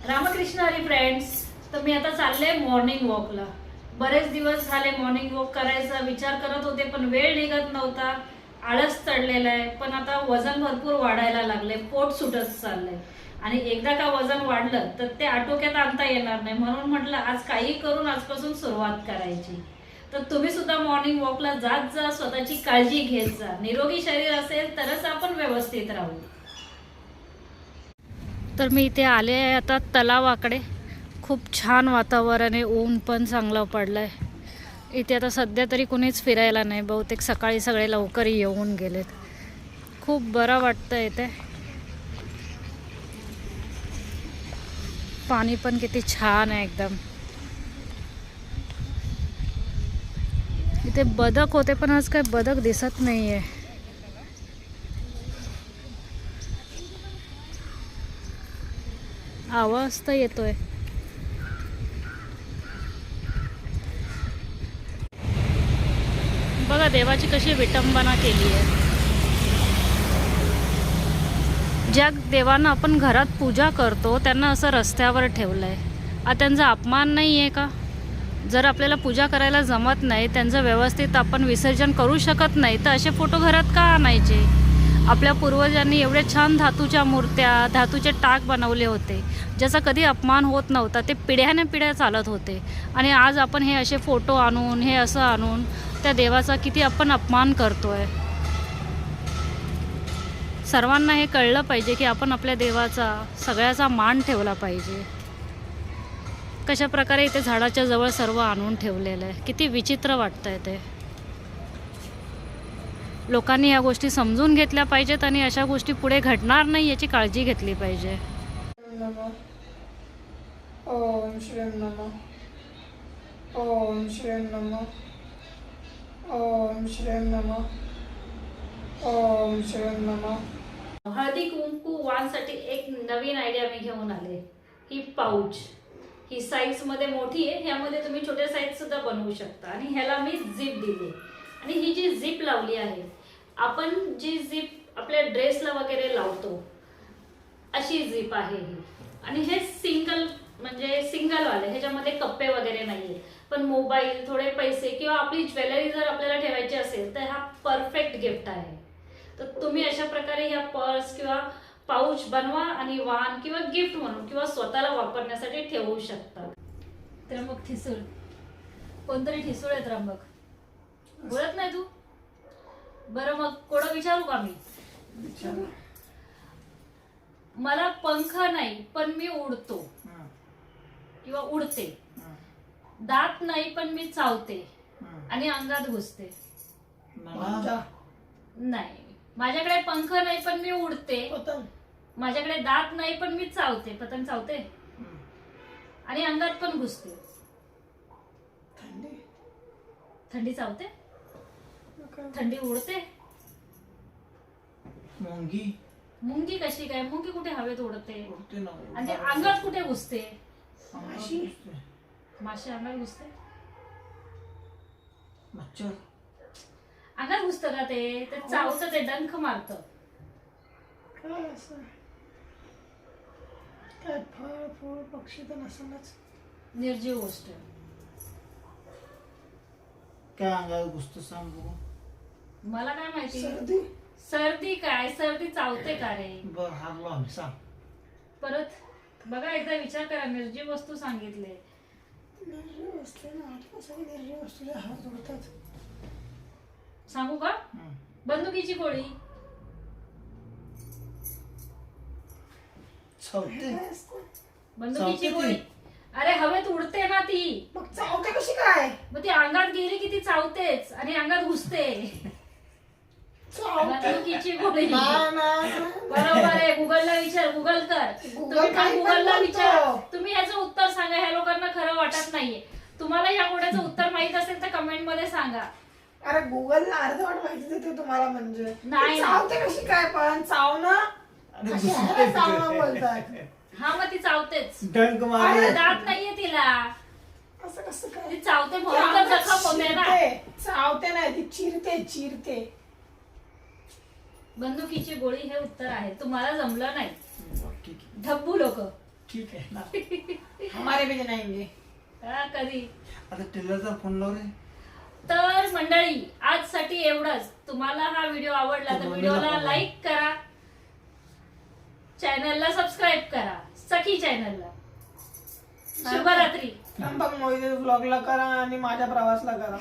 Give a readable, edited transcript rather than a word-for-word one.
Ramakrishna Hari friends. तर मी आता चालले मॉर्निंग वॉकला. बरेच दिवस झाले मॉर्निंग वॉक करायचा विचार करत होते, पण वेळ निघत नव्हता. आळस चढलेला आहे. पण आता वजन भरपूर वाढायला लागले, पोट सुटत चाललंय. आणि एकदा का वजन वाढलं तर ते आटोक्यात आणता येणार नाही. म्हणून म्हटलं आज काही करून आजपासून सुरुवात करायची. तर तुम्ही सुद्धा मॉर्निंग वॉकला जात जा, स्वतःची काळजी घेत जा. निरोगी शरीर असेल तरच आपण व्यवस्थित राहू. तर मी इथे आले आहे आता तलावाकडे. खूप छान वातावरण आहे, ऊन पण चांगलं पडलं आहे. इथे आता सध्या तरी कुणीच फिरायला नाही, बहुतेक सकाळी सगळे लवकर येऊन गेलेत. खूप बरं वाटतं इथे. पाणी पण किती छान आहे एकदम. इथे बदक होते पण आज काय बदक दिसत नाही आहे. आवाज तर येतोय. बघा देवाची कशी विटंबना केली आहे. ज्या देवांना आपण घरात पूजा करतो त्यांना असं रस्त्यावर ठेवलंय. त्यांचा अपमान नाही आहे का? जर आपल्याला पूजा करायला जमत नाही, त्यांचं व्यवस्थित आपण विसर्जन करू शकत नाही, तर असे फोटो घरात का आणायचे? आपल्या पूर्वजांनी एवढे छान धातूच्या मूर्त्या, धातूचे टाक बनवले होते, ज्याचा कधी अपमान होत नव्हता. ते पिढ्याने पिढ्या चालत होते. आणि आज आपण हे असे फोटो आणून, हे असं आणून त्या देवाचा किती आपण अपमान करतोय. सर्वांना हे कळलं पाहिजे की आपण आपल्या देवाचा सगळ्याचा मान ठेवला पाहिजे. कशा प्रकारे इथे झाडाच्या जवळ सर्व आणून ठेवलेलं आहे. किती विचित्र वाटतंय ते. लोकांनी या गोष्टी समजून घेतल्या पाहिजेत आणि अशा गोष्टी पुढे घडणार नाही याची काळजी घेतली पाहिजे. ओम श्रीम नमः. ओम श्रीम नमः. ओम श्रीम नमः. ओम श्रीम नमः. हळदी कुंकू वाणसाठी एक नवीन आयडिया मी घेऊन आले. ही पाऊच, ही साईज मध्ये मोठी आहे. ह्यामध्ये तुम्ही छोट्या साईज सुद्धा बनवू शकता. आणि ह्याला मी झिप दिली. आणि ही जी झिप लावली आहे, आपण जी झिप आपल्या ड्रेसला वगैरे लावतो अशी झिप आहे ही. आणि हे सिंगल म्हणजे सिंगल वाले, ह्याच्यामध्ये कप्पे वगैरे नाहीये. पण मोबाईल, थोडे पैसे किंवा आपली ज्वेलरी जर आपल्याला ठेवायची असेल तर हा परफेक्ट गिफ्ट आहे. तर तुम्ही अशा प्रकारे ह्या पर्स किंवा पाऊच बनवा आणि वाण किंवा गिफ्ट म्हणून किंवा स्वतःला वापरण्यासाठी ठेवू शकता. त्र्यंबक ठिसूळ, कोणतरी ठिसूळ आहे त्र्यंबक. बोलत नाही तू? बरं मग कोणं विचारू का मी? मला पंख नाही पण मी उडतो किंवा उडते. दात नाही पण मी चावते आणि अंगात घुसते. नाही, माझ्याकडे पंख नाही पण मी उडते. माझ्याकडे दात नाही पण मी चावते, पतंग चावते आणि अंगात पण घुसते. थंडी चावते, थंडी उडते. मुंगी, मुंगी कशी काय? मुंगी कुठे हवेत उडते आणि ते अंगात कुठे घुसते? माशी अंगात घुसते. मच्छर अंगात घुसतं का? ते चावतं, ते डंख मारतं. काय असं काय फळ फूळ पक्षी तर नसलच. निर्जीव गोष्ट. काय अंगावर घुसतं सांग बघू. मला काय माहिती. सर्दी. सर्दी काय? सर्दी चावते का रे? बर हारलो आम्ही, सांग. परत बघा, एकदा विचार करा. निर्जीव वस्तू सांगितले. निर्जीव वस्तू ना, सगळी निर्जीव वस्तूला हात जोडतात. सांगू का? बंदुकीची गोळी. चावते. बंदुकीची चावते गोळी. ती. अरे हवेत उडते ना ती. मग चावते कशी काय? मग ती अंगात गेली की ती चावतेच आणि अंगात घुसते. बंदुकीची गोळी. बरोबर आहे. गुगलला विचार, गुगल कर. तुम्ही पण गुगलला विचार. तुम्ही याचं उत्तर सांगा. ह्या लोकांना खरं वाटत नाहीये. तुम्हाला या गोड्याचं उत्तर माहित असेल तर कमेंट मध्ये सांगा. अरे गुगलला अर्धवट माहिती देते तुम्हाला. म्हणजे नाही. चावते कशी काय? पण चावणं चावणं बोलतात. हा, मग ती चावतेच. डंक मार. दात नाहीये तिला. असं कसं काय? ती चावते म्हणून तर जखम होते ना. चावते नाही, ती चिरते चिरते. बंदुकीची गोळी हे उत्तर आहे. तुम्हाला जमलं नाही. ठीक आहे. धब्बू लोक. ठीक आहे ना हमारे भी जनाएंगे. हा, कधी. आता टेलरचा फोन लाव रे. तर मंडळी आजसाठी एवढंच. तुम्हाला हा व्हिडिओ आवडला तर व्हिडिओला लाईक करा, चॅनलला सबस्क्राईब करा, सखी चॅनलला. शुभरात्री. त्र्यंबक मोहिते ब्लॉगला करा आणि माझ्या प्रवासला करा.